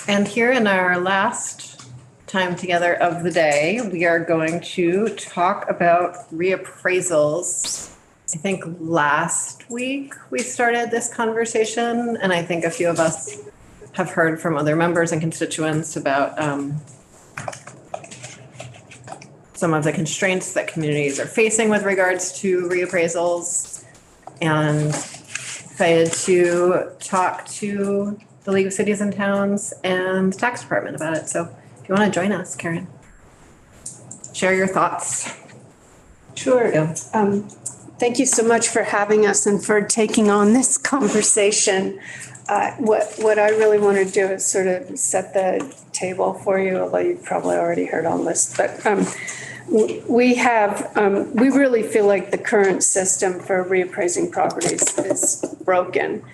And here in our last time together of the day, we are going to talk about reappraisals. I think last week we started this conversation, and I think a few of us have heard from other members and constituents about some of the constraints that communities are facing with regards to reappraisals, and excited to talk to the League of Cities and Towns and the Tax Department about it. So if you want to join us, Karen, share your thoughts. Sure. Yeah. Thank you so much for having us and for taking on this conversation. What I really want to do is sort of set the table for you, although you've probably already heard all this. But we really feel like the current system for reappraising properties is broken.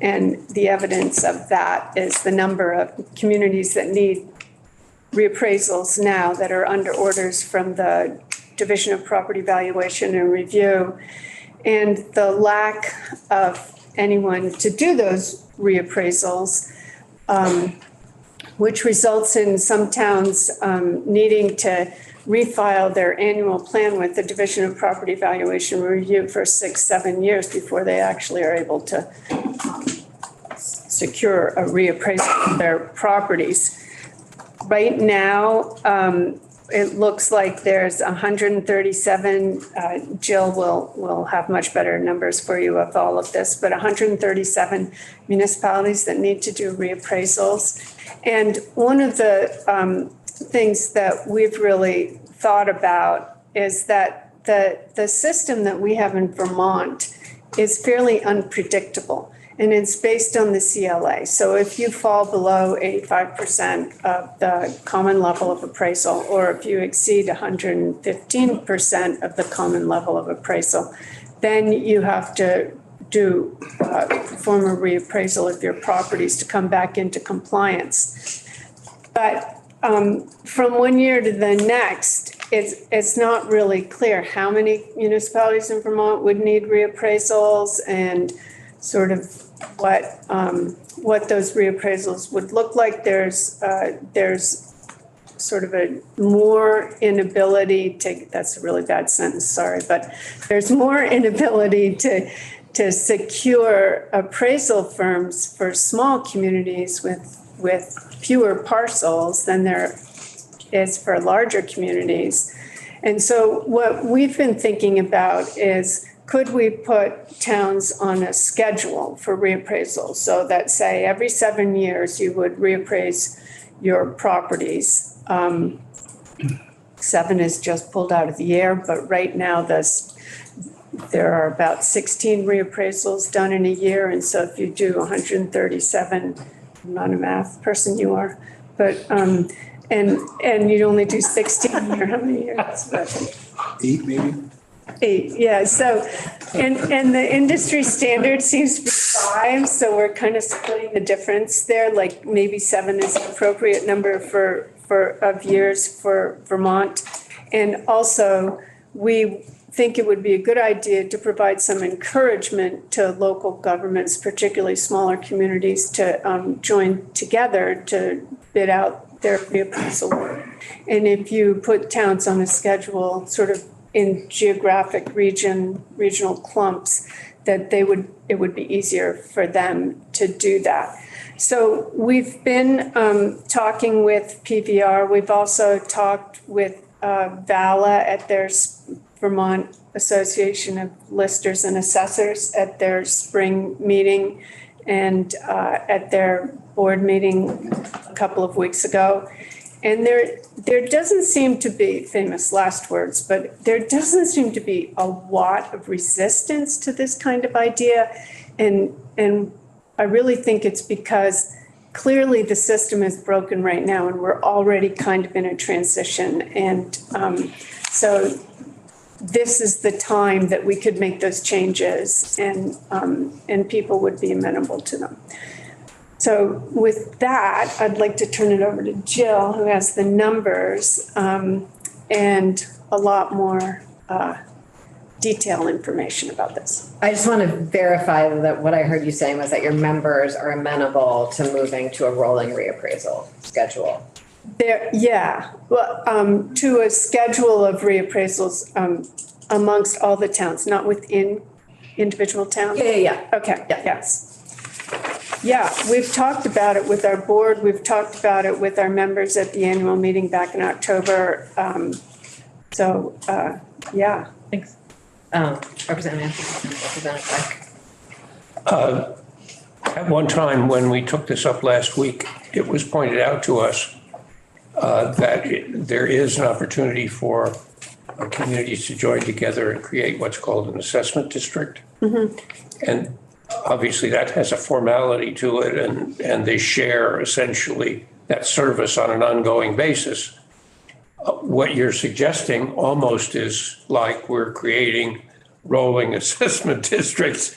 And the evidence of that is the number of communities that need reappraisals now that are under orders from the Division of Property Valuation and Review, and the lack of anyone to do those reappraisals, which results in some towns needing to refile their annual plan with the Division of Property Valuation Review for 6-7 years before they actually are able to secure a reappraisal of their properties. Right now, it looks like there's 137. Jill will have much better numbers for you of all of this, but 137 municipalities that need to do reappraisals. And one of the things that we've really thought about is that the system that we have in Vermont is fairly unpredictable. And it's based on the CLA. So if you fall below 85% of the common level of appraisal, or if you exceed 115% of the common level of appraisal, then you have to perform a reappraisal of your properties to come back into compliance. But from one year to the next, it's not really clear how many municipalities in Vermont would need reappraisals and sort of what those reappraisals would look like. There's sort of a more inability to, that's a really bad sentence, sorry, but there's more inability to secure appraisal firms for small communities with fewer parcels than there is for larger communities. And so what we've been thinking about is, could we put towns on a schedule for reappraisal so that, say, every 7 years you would reappraise your properties? 7 is just pulled out of the air, but right now there are about 16 reappraisals done in a year. And so if you do 137, I'm not a math person, you are, but and you'd only do 16 a year, how many years? 8 maybe? 8, yeah. So, and the industry standard seems to be 5, so we're kind of splitting the difference there. Like maybe 7 is the appropriate number of years for Vermont. And also, we think it would be a good idea to provide some encouragement to local governments, particularly smaller communities, to join together to bid out their reappraisal work. And if you put towns on a schedule, sort of in geographic regional clumps, that it would be easier for them to do that. So we've been talking with PVR. We've also talked with VALA at their Vermont Association of Listers and Assessors at their spring meeting, and at their board meeting a couple of weeks ago. And there doesn't seem to be, famous last words, but there doesn't seem to be a lot of resistance to this kind of idea. And I really think it's because clearly the system is broken right now and we're already kind of in a transition. And so this is the time that we could make those changes, and people would be amenable to them. So with that, I'd like to turn it over to Jill, who has the numbers and a lot more detailed information about this. I just want to verify that what I heard you saying was that your members are amenable to moving to a rolling reappraisal schedule. There, yeah, well, to a schedule of reappraisals amongst all the towns, not within individual towns? Yeah. Okay, Yeah. yes. Yeah, we've talked about it with our board. We've talked about it with our members at the annual meeting back in October. Yeah. Thanks. Representative Anthony, Representative Beck. At one time, when we took this up last week, it was pointed out to us that there is an opportunity for communities to join together and create what's called an assessment district. And obviously that has a formality to it, and they share essentially that service on an ongoing basis. What you're suggesting almost is like we're creating rolling assessment districts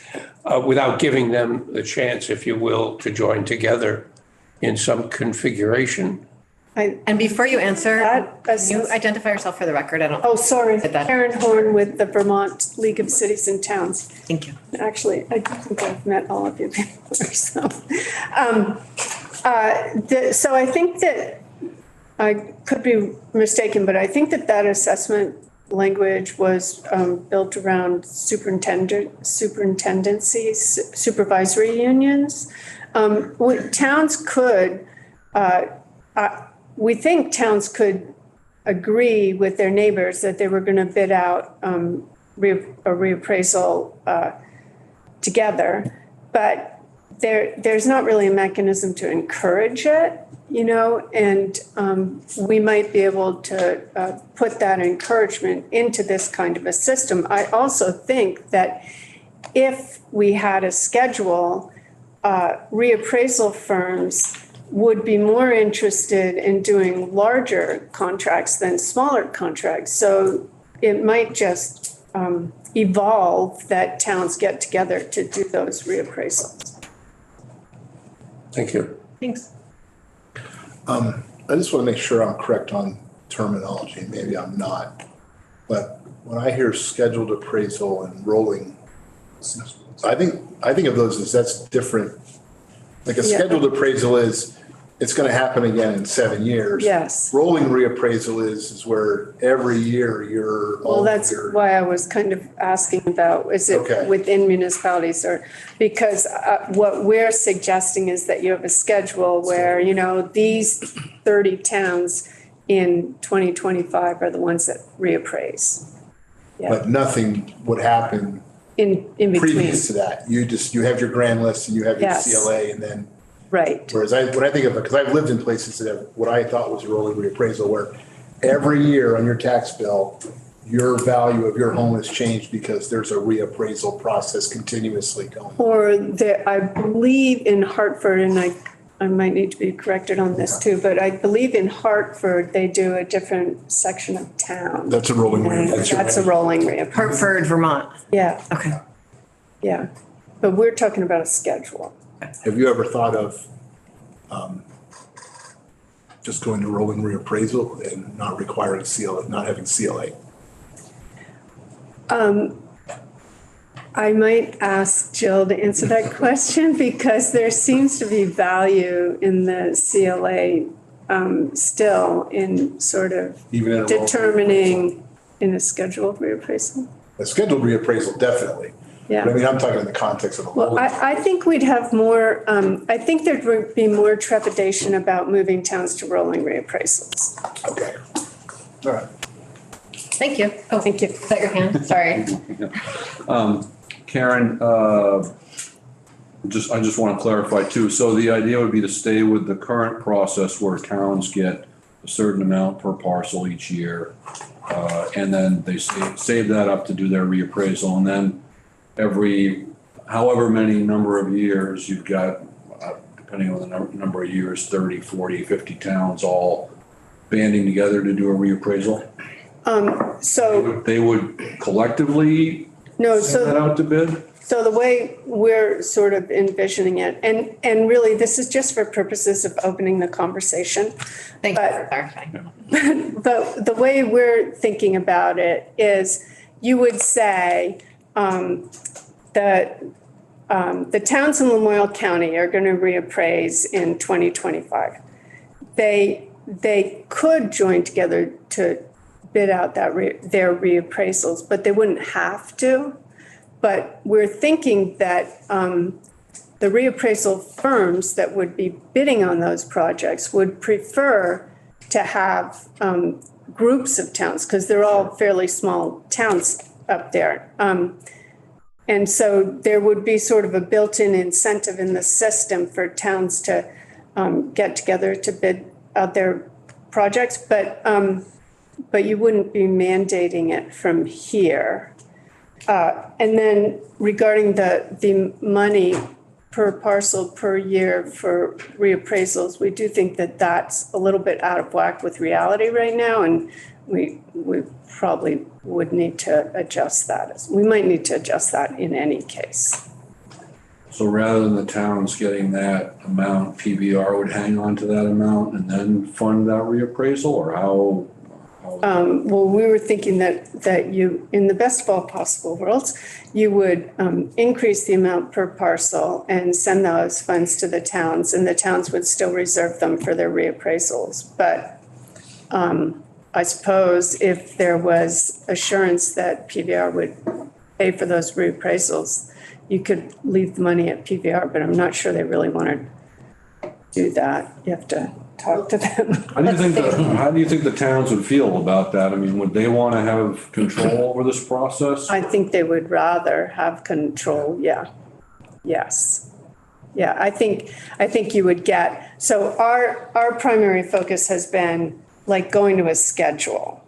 without giving them the chance, if you will, to join together in some configuration. And before you answer, That can you identify yourself for the record? I don't. Oh, sorry, Did that- Karen Horn with the Vermont League of Cities and Towns. Thank you. Actually, I think I've met all of you before, so. So I think that, I could be mistaken, but I think that that assessment language was built around superintendencies, supervisory unions. Towns could, we think towns could agree with their neighbors that they were going to bid out a reappraisal together, but there's not really a mechanism to encourage it, you know, and we might be able to put that encouragement into this kind of a system. I also think that if we had a schedule, reappraisal firms would be more interested in doing larger contracts than smaller contracts. So it might just evolve that towns get together to do those reappraisals. Thank you. Thanks. I just want to make sure I'm correct on terminology. Maybe I'm not. But when I hear scheduled appraisal and rolling, I think of those as that's different. Like a Yeah. scheduled appraisal is, it's going to happen again in 7 years. Yes. Rolling reappraisal is where every year you're. Well, that's why I was kind of asking about, is Okay. it within municipalities or, because what we're suggesting is that you have a schedule where, you know, these 30 towns in 2025 are the ones that reappraise. But nothing would happen In between, previous to that. You have your grand list and you have your Yes. CLA, and then. right. Whereas when I think of it, because I've lived in places that have what I thought was a rolling reappraisal, where every year on your tax bill, your value of your home has changed because there's a reappraisal process continuously going. Or there, I believe in Hartford, and I might need to be corrected on this too, but I believe in Hartford, they do a different section of town. That's a rolling And reappraisal. that's a rolling reappraisal. Hartford, Vermont. Yeah, Okay. yeah. But we're talking about a schedule. Have you ever thought of just going to rolling reappraisal and not requiring CLA, not having CLA? I might ask Jill to answer that question because there seems to be value in the CLA still in sort of Even in a rolling determining in a scheduled reappraisal. A scheduled reappraisal, definitely. Yeah. But I mean, I'm talking in the context of a Well, rolling. I think we'd have more, I think there'd be more trepidation about moving towns to rolling reappraisals. Okay. All right. Thank you. Oh, Thank you. is that your hand? Sorry. Karen, I just want to clarify too. So the idea would be to stay with the current process where towns get a certain amount per parcel each year. And then they save that up to do their reappraisal. And then every, however many number of years, you've got, depending on the number of years, 30, 40, 50 towns all banding together to do a reappraisal. So, They would collectively no, send that so, out to bid? so the way we're sort of envisioning it, and really, this is just for purposes of opening the conversation. Thank you for clarifying. But the way we're thinking about it is you would say that the towns in Lamoille County are going to reappraise in 2025. They could join together to bid out their reappraisals, but they wouldn't have to. But we're thinking that the reappraisal firms that would be bidding on those projects would prefer to have groups of towns, because they're all fairly small towns up there. And so there would be sort of a built-in incentive in the system for towns to get together to bid out their projects, but you wouldn't be mandating it from here. And then regarding the money per parcel per year for reappraisals, we do think that that's a little bit out of whack with reality right now, and we probably would need to adjust that. We might need to adjust that in any case. So rather than the towns getting that amount, PBR would hang on to that amount and then fund that reappraisal, or how? Well, we were thinking that you, in the best of all possible worlds, you would increase the amount per parcel and send those funds to the towns, and the towns would still reserve them for their reappraisals. But I suppose if there was assurance that PBR would pay for those reappraisals, you could leave the money at PBR, but I'm not sure they really want to do that. You have to talk to them. How do you think the towns would feel about that? I mean, would they want to have control over this process? I think they would rather have control, yeah. Yes. Yeah, I think you would get, so our primary focus has been like going to a schedule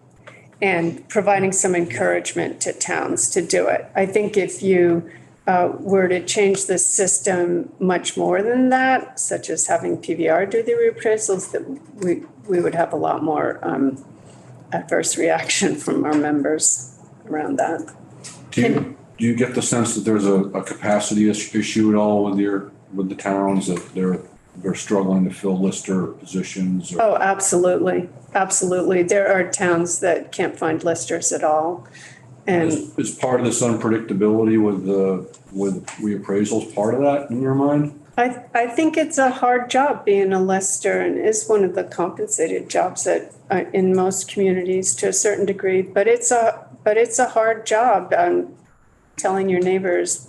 and providing some encouragement to towns to do it. I think if you were to change the system much more than that, such as having PBR do the reappraisals, that we would have a lot more adverse reaction from our members around that. Do you get the sense that there's a capacity issue at all with the towns, that they're struggling to fill lister positions? Oh, absolutely. Absolutely. There are towns that can't find listers at all. And Is part of this unpredictability with reappraisals part of that in your mind? I think it's a hard job being a lister, and is one of the compensated jobs that in most communities to a certain degree, but it's a hard job, telling your neighbors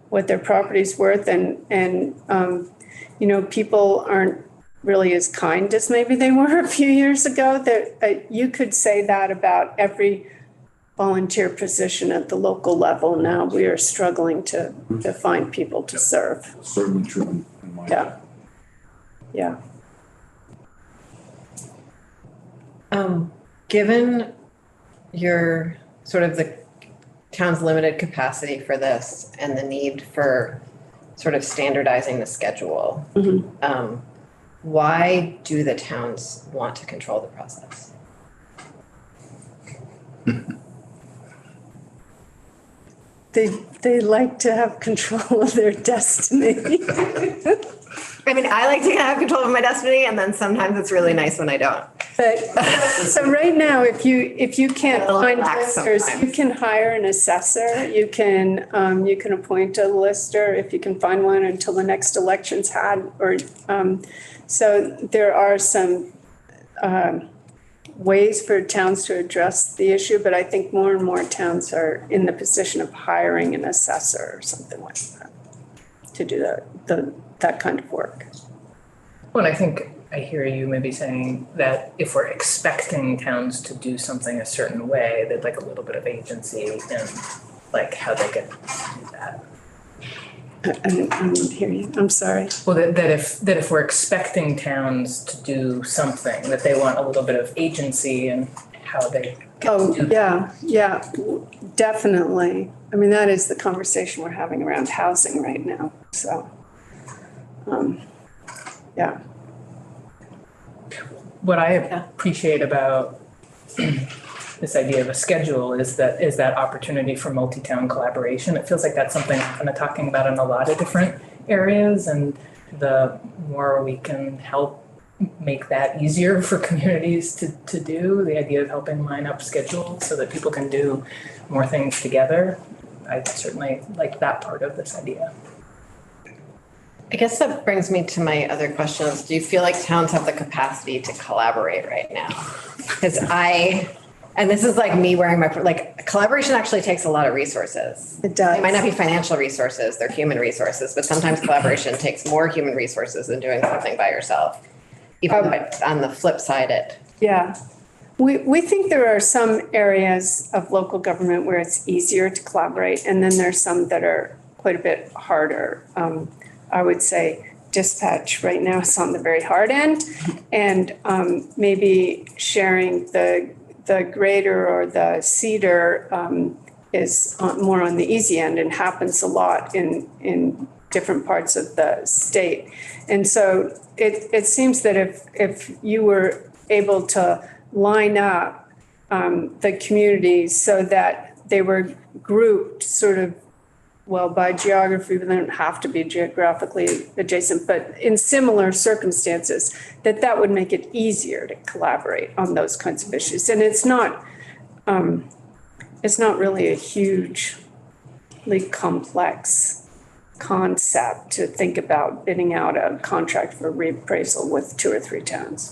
what their property's worth, and you know, people aren't really as kind as maybe they were a few years ago. That you could say that about every volunteer position at the local level. Now we are struggling to find people to serve. Certainly true in my Yeah. Yeah. Given your sort of the town's limited capacity for this and the need for sort of standardizing the schedule, why do the towns want to control the process? They like to have control of their destiny. I mean, I like to have control of my destiny, and then sometimes it's really nice when I don't. But so right now, if you can't A little find lax listers, sometimes. you can hire an assessor. You can appoint a lister if you can find one until the next election's had. Or so there are some ways for towns to address the issue, but I think more and more towns are in the position of hiring an assessor or something like that to do that kind of work. Well, I think I hear you maybe saying that if we're expecting towns to do something a certain way, they'd like a little bit of agency in like how they can do that. I didn't hear you. I'm sorry. Well, that if we're expecting towns to do something, that they want a little bit of agency in how they can do that. Yeah, definitely. I mean, that is the conversation we're having around housing right now. So, yeah. What I appreciate about this idea of a schedule is that opportunity for multi-town collaboration. It feels like that's something I'm kind of talking about in a lot of different areas, and the more we can help make that easier for communities to do, the idea of helping line up schedules so that people can do more things together. I certainly like that part of this idea. I guess that brings me to my other questions. Do you feel like towns have the capacity to collaborate right now? Because and this is like me wearing collaboration actually takes a lot of resources. It does. It might not be financial resources, they're human resources, but sometimes collaboration takes more human resources than doing something by yourself. Even though on the flip side, Yeah. We think there are some areas of local government where it's easier to collaborate, and then there's some that are quite a bit harder. I would say dispatch right now is on the very hard end, and maybe sharing the grader or the seeder is more on the easy end and happens a lot in different parts of the state. And so it seems that if you were able to line up the communities so that they were grouped sort of, well, by geography, but they don't have to be geographically adjacent, but in similar circumstances, that would make it easier to collaborate on those kinds of issues. And it's not really a hugely complex concept to think about bidding out a contract for reappraisal with 2 or 3 towns.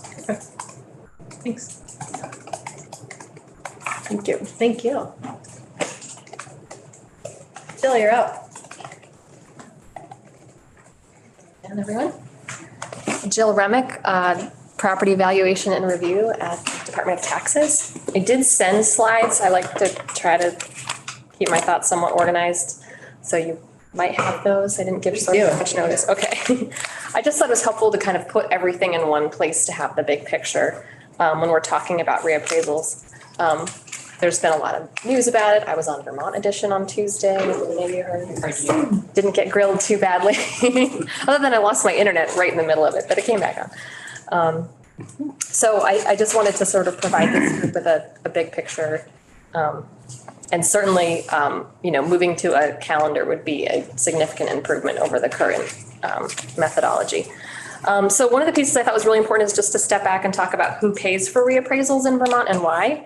thanks. Thank you. Thank you. Jill, you're up. And everyone. Jill Remick, Property Valuation and Review at Department of Taxes. I did send slides. I like to try to keep my thoughts somewhat organized. So you might have those. I didn't give so much notice. Okay. I just thought it was helpful to kind of put everything in one place to have the big picture when we're talking about reappraisals. There's been a lot of news about it. I was on Vermont Edition on Tuesday. Maybe you heard. Didn't get grilled too badly. Other than I lost my internet right in the middle of it, but it came back on. So I just wanted to sort of provide this group with a big picture. And certainly, moving to a calendar would be a significant improvement over the current methodology. So one of the pieces I thought was really important is just to step back and talk about who pays for reappraisals in Vermont and why.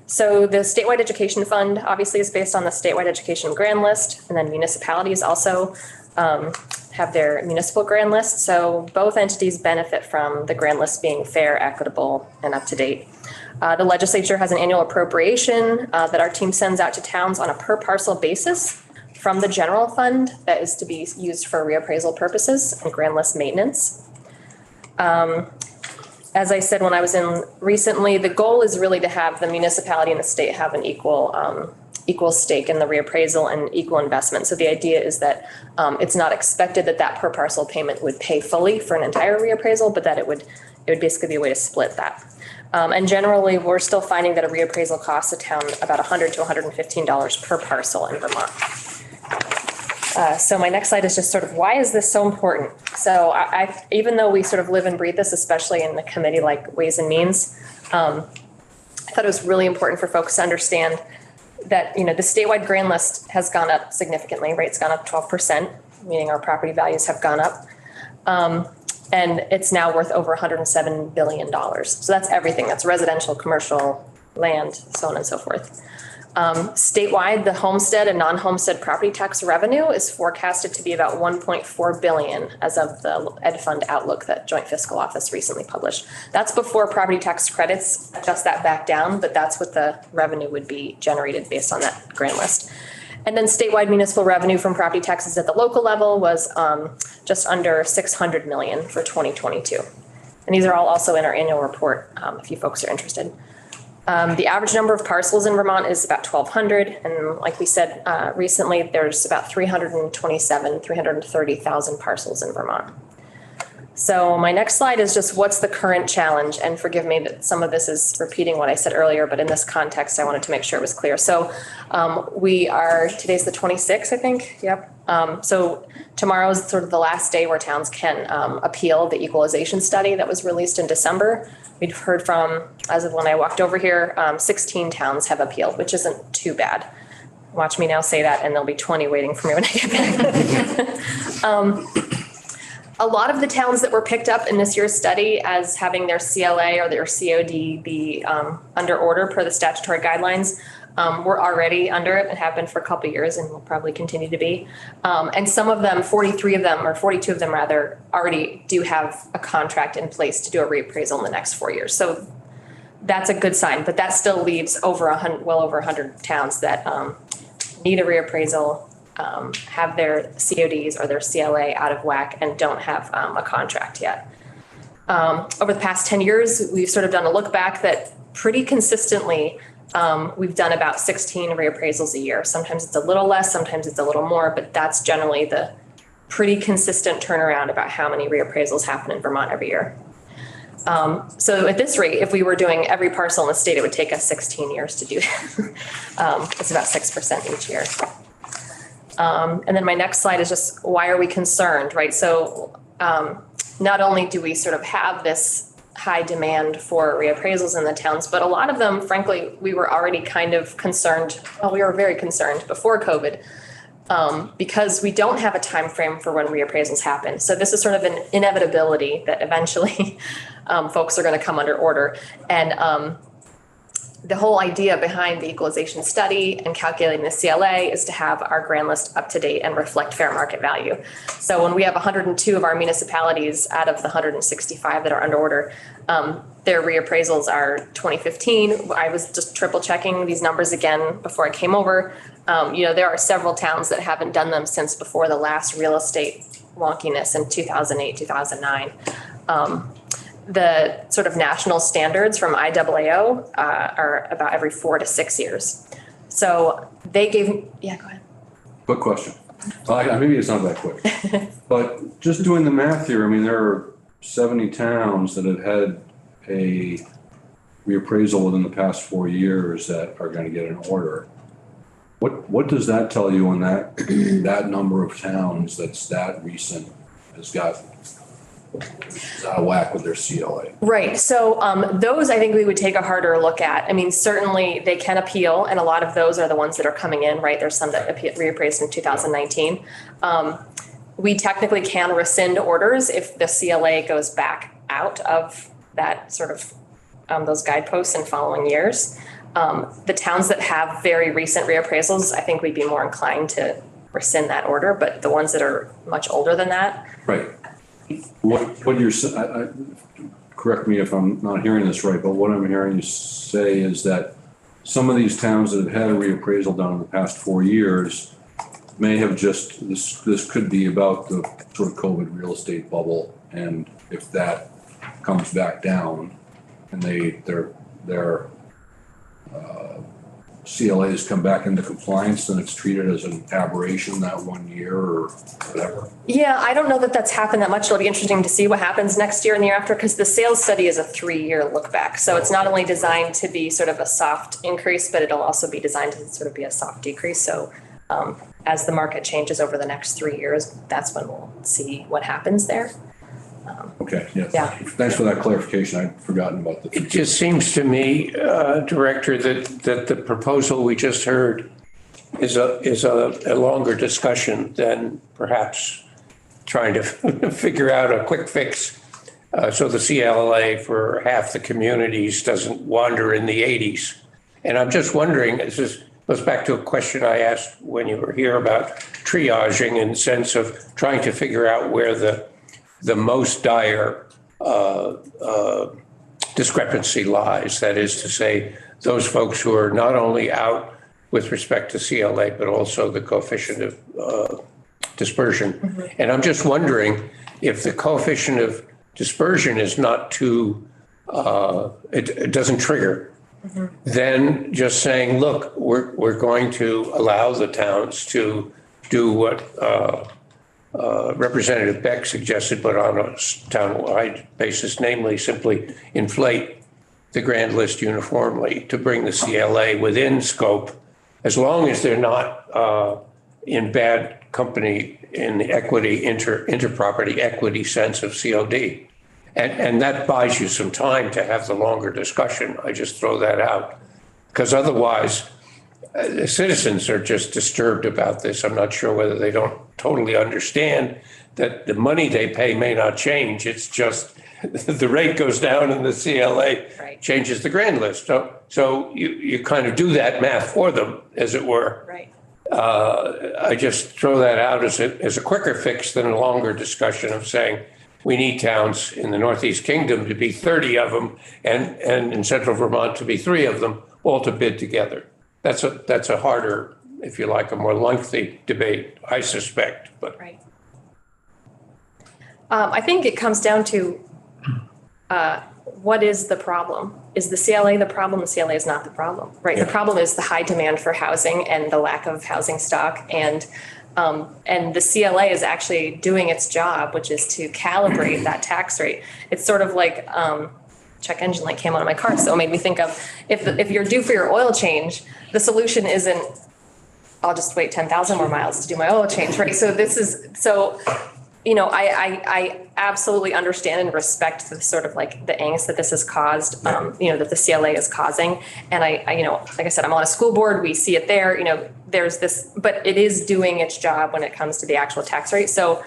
So the statewide education fund obviously is based on the statewide education grand list, and then municipalities also have their municipal grand list. So both entities benefit from the grand list being fair, equitable, and up to date. The legislature has an annual appropriation that our team sends out to towns on a per parcel basis from the general fund that is to be used for reappraisal purposes and grand list maintenance. As I said when I was in recently, the goal is really to have the municipality and the state have an equal stake in the reappraisal and equal investment. So the idea is that it's not expected that per parcel payment would pay fully for an entire reappraisal, but that it would basically be a way to split that. And generally, we're still finding that a reappraisal costs a town about $100 to $115 per parcel in Vermont. So my next slide is just sort of, why is this so important? So I even though we sort of live and breathe this, especially in the committee like Ways and Means, I thought it was really important for folks to understand that, the statewide grand list has gone up significantly, right? It's gone up 12%, meaning our property values have gone up. And it's now worth over $107 billion. So that's everything. That's residential, commercial, land, so on and so forth. Statewide, the homestead and non-homestead property tax revenue is forecasted to be about $1.4 billion as of the Ed Fund Outlook that Joint Fiscal Office recently published. That's before property tax credits adjust that back down, but that's what the revenue would be generated based on that grand list. And then statewide municipal revenue from property taxes at the local level was just under $600 million for 2022. And these are all also in our annual report if you folks are interested. The average number of parcels in Vermont is about 1,200. And like we said recently, there's about 330,000 parcels in Vermont. So my next slide is just what's the current challenge? And forgive me that some of this is repeating what I said earlier, but in this context, I wanted to make sure it was clear. So today's the 26th, I think. Yep. So tomorrow is sort of the last day where towns can appeal the equalization study that was released in December. We've heard from, as of when I walked over here, 16 towns have appealed, which isn't too bad. Watch me now say that, and there'll be 20 waiting for me when I get back. A lot of the towns that were picked up in this year's study as having their CLA or their COD be under order per the statutory guidelines were already under it and have been for a couple of years and will probably continue to be. And some of them, 43 of them, or 42 of them rather, already do have a contract in place to do a reappraisal in the next 4 years. So that's a good sign, but that still leaves well over 100 towns that need a reappraisal, have their CODs or their CLA out of whack and don't have a contract yet. Over the past 10 years, we've sort of done a look back that pretty consistently we've done about 16 reappraisals a year. Sometimes it's a little less, sometimes it's a little more, but that's generally the pretty consistent turnaround about how many reappraisals happen in Vermont every year. So at this rate, if we were doing every parcel in the state, it would take us 16 years to do that. It's about 6% each year. And then my next slide is just why are we concerned, right? So not only do we sort of have this high demand for reappraisals in the towns, but a lot of them, frankly, we were already kind of concerned. Well, we were very concerned before COVID because we don't have a time frame for when reappraisals happen. So this is sort of an inevitability that eventually folks are going to come under order. And the whole idea behind the equalization study and calculating the CLA is to have our grand list up to date and reflect fair market value. So when we have 102 of our municipalities out of the 165 that are under order, their reappraisals are 2015. I was just triple checking these numbers again before I came over. There are several towns that haven't done them since before the last real estate wonkiness in 2008, 2009. The sort of national standards from IAAO are about every 4 to 6 years. So they gave, yeah, go ahead. Quick question. Maybe it's not that quick, but just doing the math here, I mean, there are 70 towns that have had a reappraisal within the past 4 years that are going to get an order. What does that tell you on that that number of towns that's that recent has got is out of whack with their CLA? Right. So those I think we would take a harder look at. I mean, certainly they can appeal, and a lot of those are the ones that are coming in, right? There's some that reappraised in 2019. We technically can rescind orders if the CLA goes back out of that sort of those guideposts in following years. The towns that have very recent reappraisals, I think we'd be more inclined to rescind that order, but the ones that are much older than that. Right. What you're saying, correct me if I'm not hearing this right, but what I'm hearing you say is that some of these towns that have had a reappraisal done in the past 4 years may have just, this could be about the sort of COVID real estate bubble. And if that comes back down and their CLAs come back into compliance, then it's treated as an aberration that 1 year or whatever. Yeah, I don't know that that's happened that much. It'll be interesting to see what happens next year and the year after, because the sales study is a 3-year look back. So it's not only designed to be sort of a soft increase, but it'll also be designed to sort of be a soft decrease. So as the market changes over the next 3 years, that's when we'll see what happens there. Okay, yeah. Yeah. Thanks for that clarification. I'd forgotten about the. It just seems to me, Director, that the proposal we just heard is a longer discussion than perhaps trying to figure out a quick fix so the CLA for half the communities doesn't wander in the 80s. And I'm just wondering, this goes back to a question I asked when you were here about triaging in the sense of trying to figure out where the most dire discrepancy lies. That is to say, those folks who are not only out with respect to CLA, but also the coefficient of dispersion. Mm-hmm. And I'm just wondering if the coefficient of dispersion is not too, it doesn't trigger, mm-hmm. then just saying, look, we're going to allow the towns to do what Representative Beck suggested, but on a town-wide basis, namely simply inflate the grand list uniformly to bring the CLA within scope, as long as they're not in bad company in the equity, interproperty equity sense of COD. And that buys you some time to have the longer discussion. I just throw that out. Because otherwise, the citizens are just disturbed about this. I'm not sure whether they don't totally understand that the money they pay may not change. It's just the rate goes down and the CLA Right. changes the grand list. So you kind of do that math for them, as it were. Right. I just throw that out as a quicker fix than a longer discussion of saying, we need towns in the Northeast Kingdom to be 30 of them and in central Vermont to be 3 of them, all to bid together. That's a harder, if you like, a more lengthy debate, I suspect, but. Right. I think it comes down to what is the problem? Is the CLA the problem? The CLA is not the problem, right? The problem is the high demand for housing and the lack of housing stock. And the CLA is actually doing its job, which is to calibrate that tax rate. It's sort of like check engine light came on in my car, so it made me think of if you're due for your oil change, the solution isn't I'll just wait 10,000 more miles to do my oil change, right? So you know, I absolutely understand and respect the sort of like the angst that this has caused, you know, that the CLA is causing. And I, you know, like I said, I'm on a school board, we see it there, you know, there's this, but it is doing its job when it comes to the actual tax rate. So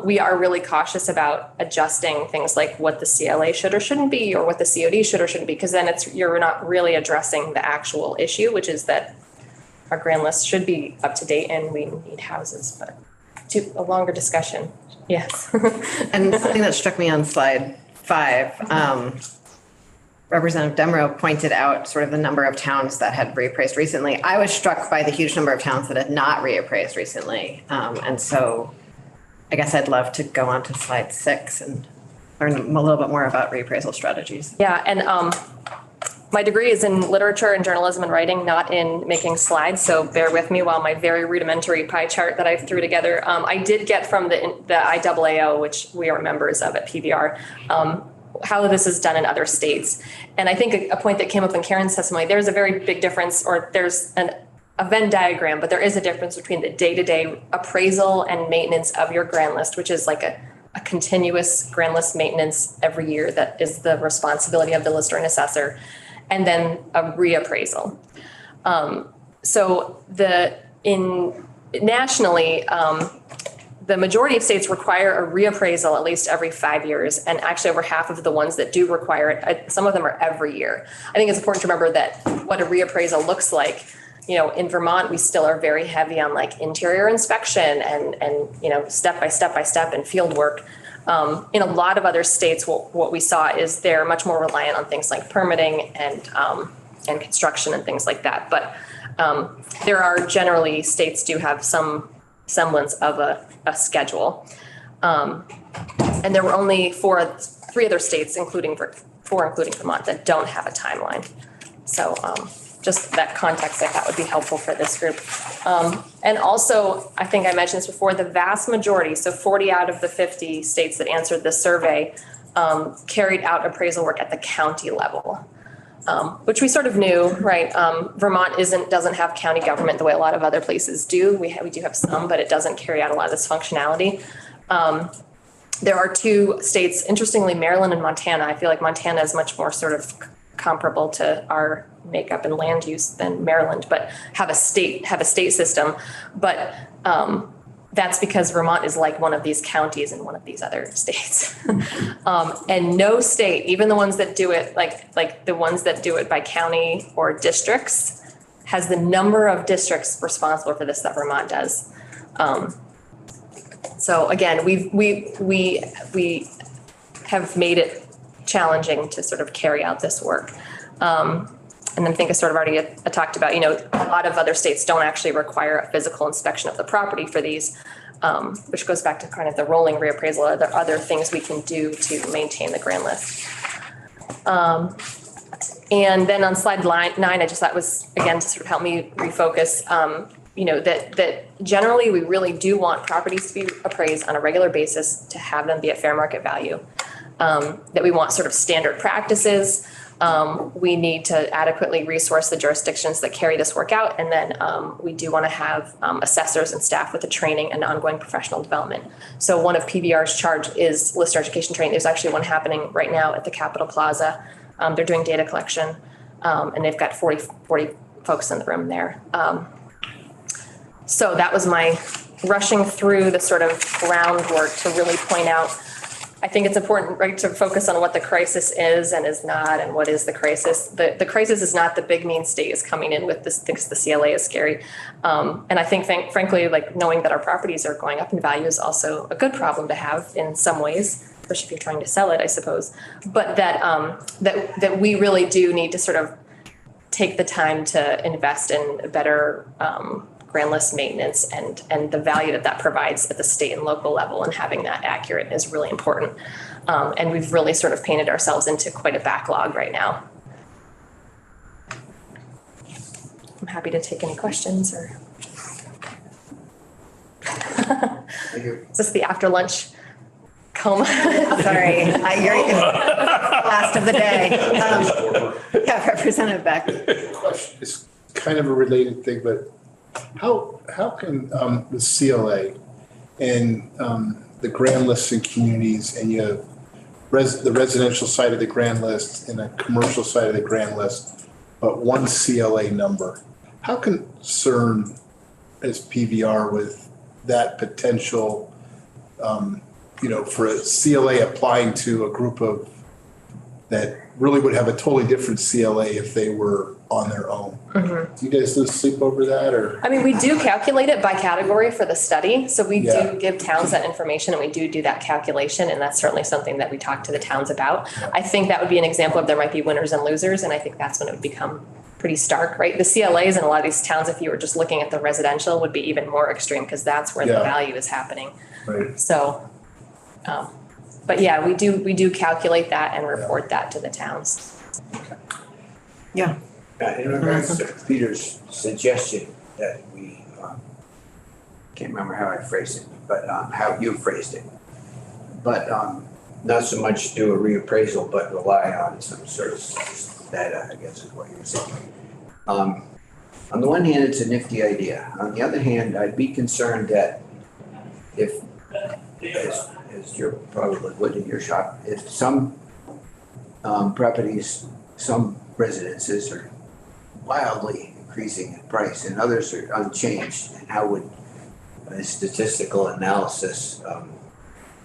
we are really cautious about adjusting things like what the CLA should or shouldn't be, or what the COD should or shouldn't be, because then you're not really addressing the actual issue, which is that our grand list should be up to date and we need houses, but to a longer discussion. Yes. And something that struck me on slide 5, Representative Demrow pointed out sort of the number of towns that had reappraised recently. I was struck by the huge number of towns that had not reappraised recently. And so I guess I'd love to go on to slide 6 and learn a little bit more about reappraisal strategies. Yeah, and my degree is in literature and journalism and writing, not in making slides, so bear with me while my very rudimentary pie chart that I threw together. I did get from the IAAO, which we are members of at PBR, how this is done in other states. And I think a point that came up in Karen's testimony, there's a very big difference, or there's a Venn diagram, but there is a difference between the day-to-day appraisal and maintenance of your grand list, which is like a continuous grand list maintenance every year that is the responsibility of the lister and assessor, and then a reappraisal. So nationally, the majority of states require a reappraisal at least every 5 years, and actually over half of the ones that do require it, some of them are every year. I think it's important to remember that what a reappraisal looks like. You know, in Vermont, we still are very heavy on like interior inspection and you know, step by step and field work. In a lot of other states, what we saw is they're much more reliant on things like permitting and construction and things like that. But there are generally, states do have some semblance of a schedule. And there were only 3 other states, including Vermont, that don't have a timeline. So just that context I thought would be helpful for this group. And also, I think I mentioned this before, the vast majority, so 40 out of the 50 states that answered this survey carried out appraisal work at the county level, which we sort of knew, right? Vermont doesn't have county government the way a lot of other places do. We do have some, but it doesn't carry out a lot of this functionality. There are 2 states, interestingly, Maryland and Montana. I feel like Montana is much more sort of comparable to our makeup and land use than Maryland, but have a state system. But that's because Vermont is like one of these counties in one of these other states. And no state, even the ones that do it, like the ones that do it by county or districts, has the number of districts responsible for this that Vermont does. So again, we have made it challenging to sort of carry out this work. And then I think I sort of already talked about, you know, a lot of other states don't actually require a physical inspection of the property for these, which goes back to kind of the rolling reappraisal, or the other things we can do to maintain the grand list. And then on slide 9, I just thought was, again, to sort of help me refocus, you know, that generally we really do want properties to be appraised on a regular basis, to have them be at fair market value. That we want sort of standard practices. We need to adequately resource the jurisdictions that carry this work out. And then we do want to have assessors and staff with the training and ongoing professional development. So one of PBR's charge is lister education training. There's actually one happening right now at the Capitol Plaza. They're doing data collection, and they've got 40 folks in the room there. So that was my rushing through the sort of groundwork to really point out, I think it's important, right, to focus on what the crisis is and is not, and what is the crisis. The crisis is not the big mean state is coming in with this, because the CLA is scary. And I think, frankly, like knowing that our properties are going up in value is also a good problem to have in some ways, especially if you're trying to sell it, I suppose. But that we really do need to sort of take the time to invest in better grand list maintenance and the value that provides at the state and local level, and having that accurate is really important. And we've really sort of painted ourselves into quite a backlog right now. I'm happy to take any questions or. Is this the after lunch coma? Sorry, you're last of the day. Yeah, Representative Beck. Question is kind of a related thing, but how can the CLA and the grand lists and communities, and you have the residential side of the grand list and a commercial side of the grand list, but one CLA number, how concerned is PVR with that potential, for a CLA applying to a group of that really would have a totally different CLA if they were on their own? Mm-hmm. Do you guys lose sleep over that, or? I mean, we do calculate it by category for the study. So we Yeah. do give towns that information, and we do that calculation. And that's certainly something that we talk to the towns about. I think that would be an example of there might be winners and losers. And I think that's when it would become pretty stark, right? The CLAs in a lot of these towns, if you were just looking at the residential, would be even more extreme, because that's where the Yeah. value is happening. Right. So, but yeah, we do calculate that and report that to the towns. Yeah. In regards to Peter's suggestion that we, can't remember how I phrased it, but how you phrased it. But not so much do a reappraisal, but rely on some sort of data, I guess is what you're saying. On the one hand, it's a nifty idea. On the other hand, I'd be concerned that if, as you're probably would in your shop, if some properties, some residences are wildly increasing in price and others are unchanged, and how would a statistical analysis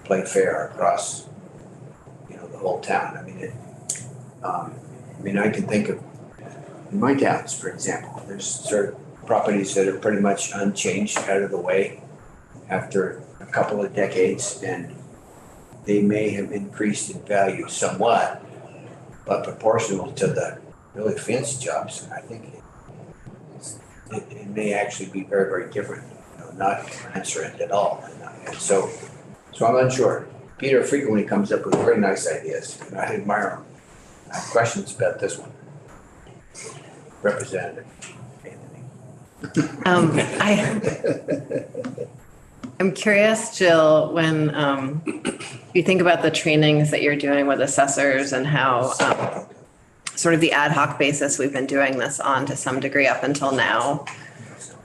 play fair across, the whole town? I mean, I can think of in my towns, for example, there's certain properties that are pretty much unchanged, out of the way after a couple of decades, and they may have increased in value somewhat, but proportional to the really fancy jobs, I think it may actually be very, very different, not commensurate at all. And so I'm unsure. Peter frequently comes up with very nice ideas, and I admire him. I have questions about this one. Representative Anthony. I'm curious, Jill, when you think about the trainings that you're doing with assessors and how sort of the ad hoc basis we've been doing this on to some degree up until now,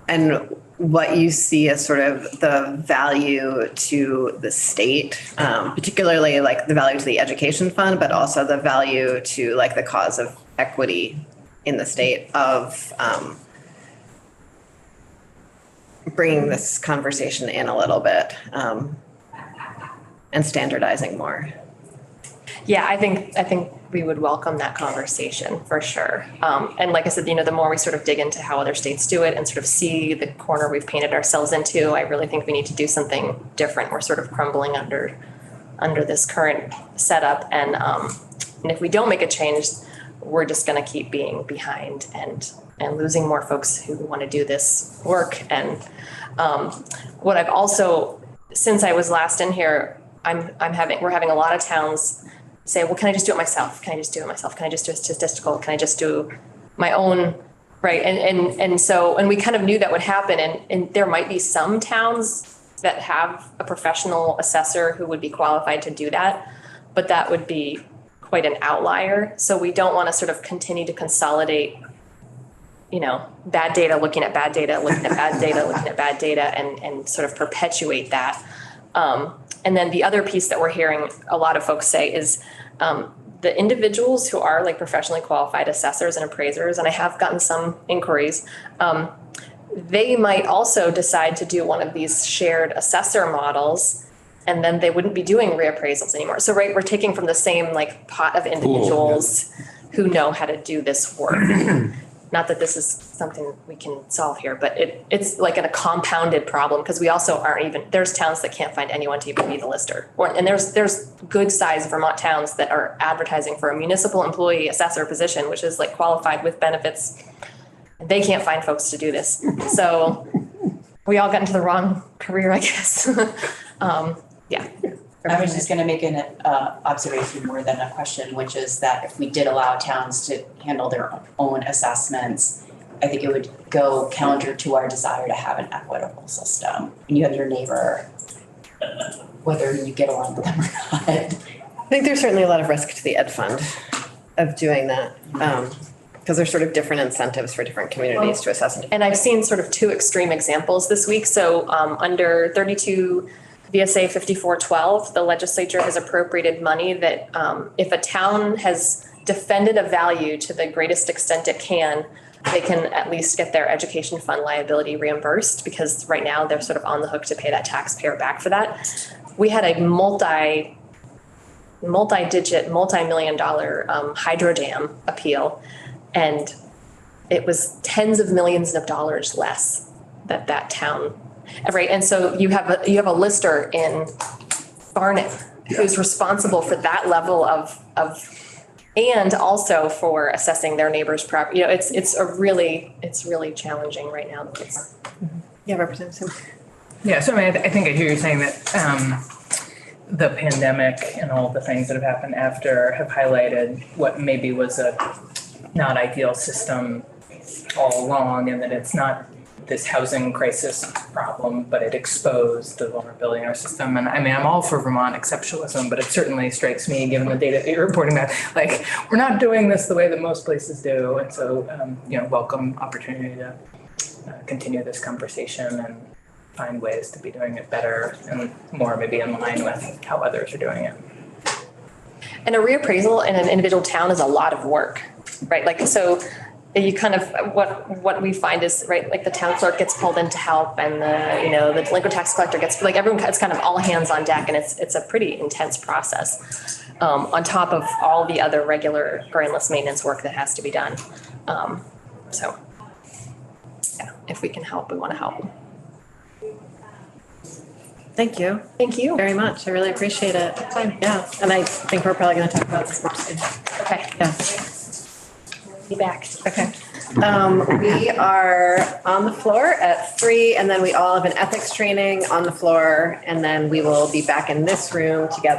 and what you see as sort of the value to the state, particularly like the value to the education fund, but also the value to like the cause of equity in the state of bringing this conversation in a little bit and standardizing more. Yeah, I think we would welcome that conversation for sure. And like I said, the more we sort of dig into how other states do it and sort of see the corner we've painted ourselves into, I really think we need to do something different. We're sort of crumbling under this current setup. And if we don't make a change, we're just going to keep being behind and losing more folks who want to do this work. And what I've also, since I was last in here, we're having a lot of towns say, well, can I just do it myself? Can I just do it myself? Can I just do a statistical? Can I just do my own? Right. And we kind of knew that would happen. And there might be some towns that have a professional assessor who would be qualified to do that, but that would be quite an outlier. So we don't want to sort of continue to consolidate, bad data, looking at bad data, looking at bad data, looking at bad data, and sort of perpetuate that. And then the other piece that we're hearing a lot of folks say is the individuals who are like professionally qualified assessors and appraisers, and I have gotten some inquiries, they might also decide to do one of these shared assessor models, and then they wouldn't be doing reappraisals anymore. So, right, we're taking from the same like pot of individuals who know how to do this work. Not that this is something we can solve here, but it's like a compounded problem, because we also aren't even, there's towns that can't find anyone to even be the lister. And there's good sized Vermont towns that are advertising for a municipal employee assessor position, which is like qualified with benefits. They can't find folks to do this. So we all got into the wrong career, I guess. Yeah. I was just gonna make an observation more than a question, which is that if we did allow towns to handle their own assessments, I think it would go counter to our desire to have an equitable system. And you have your neighbor, whether you get along with them or not. I think there's certainly a lot of risk to the Ed Fund of doing that. Because there's sort of different incentives for different communities to assess. And I've seen sort of two extreme examples this week. So under 32 VSA 5412, the legislature has appropriated money that if a town has defended a value to the greatest extent it can, they can at least get their education fund liability reimbursed, because right now they're sort of on the hook to pay that taxpayer back for that. We had a multi-digit, multi-million-dollar hydro dam appeal, and it was tens of millions of dollars less that town. Right, and so you have a lister in Barnet who's responsible for that level of and also for assessing their neighbor's property. You know, it's really challenging right now. Yeah, Representative. Yeah, so I mean, I think I hear you saying that the pandemic and all the things that have happened after have highlighted what maybe was a not ideal system all along, and that it's not this housing crisis problem, but it exposed the vulnerability in our system. And I mean, I'm all for Vermont exceptionalism, but it certainly strikes me, given the data that you're reporting, that like, we're not doing this the way that most places do. And so, welcome opportunity to continue this conversation and find ways to be doing it better and more maybe in line with how others are doing it. And a reappraisal in an individual town is a lot of work, right? Like, so you kind of, what we find is, right, like the town clerk gets pulled in to help, and the delinquent tax collector gets, like, everyone, it's kind of all hands on deck, and it's a pretty intense process on top of all the other regular grand list maintenance work that has to be done. So yeah, if we can help, we want to help. Thank you. Thank you very much. I really appreciate it. Yeah, and I think we're probably going to talk about this more soon. Okay. Yeah. Be back. Okay. We are on the floor at 3, and then we all have an ethics training on the floor, and then we will be back in this room together.